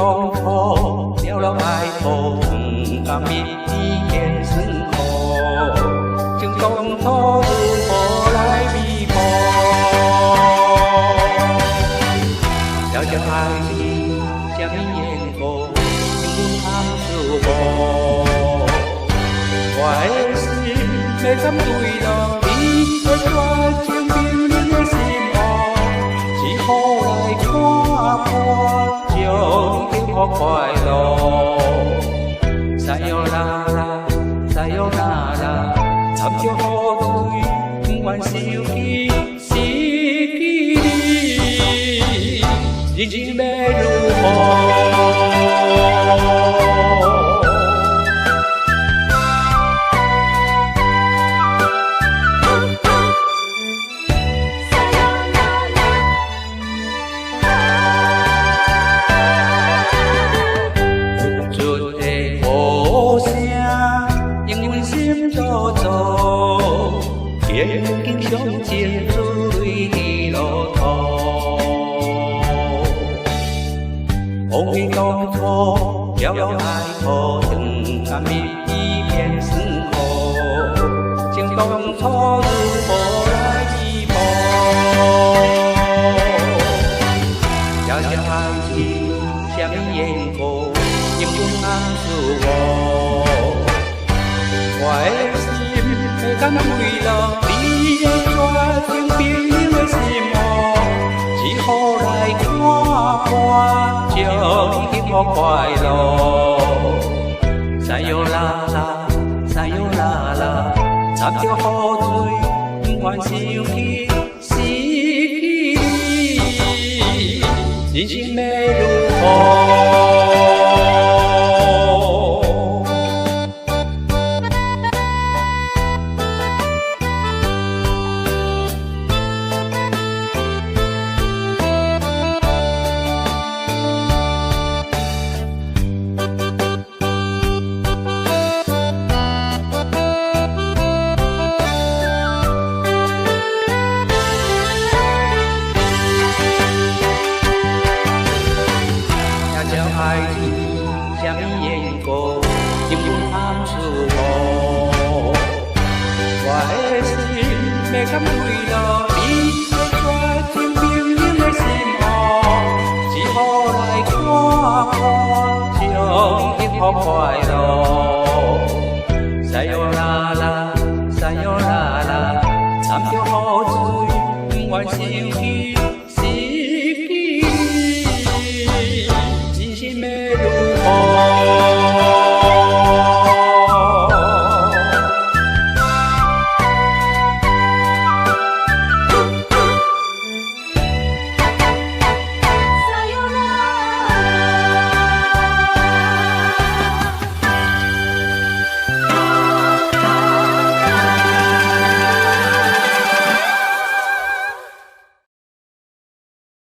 当初了了爱抱，甘蜜意变成苦，情当初如何来弥补？了解爱你，什么缘故，情通自无。我的心要敢对落你，要绝情冰冷的心湖，只好来看看，将你幸福快乐。撒哟啦啦，撒哟啦啦，参照好对，不愿想起失去你，人生要如何？天经上前水的路途，风雨当初了了爱抱，甘蜜意变成苦，情当初如何来弥补？了解爱情什么缘故，因缘暗自无。我的心要敢为了你的绝情冰冷的心湖，只好来看看，将你幸福快乐。撒哟啦啦，撒哟啦啦，参照好水，不愿想起失去你，人生要如何？爱你什么缘故，因缘暗自无。我的心要敢为了你的绝情冰冷的心湖，只好来看看，将幸福快乐。撒哟啦啦，撒哟啦啦，参照好水，不愿想起。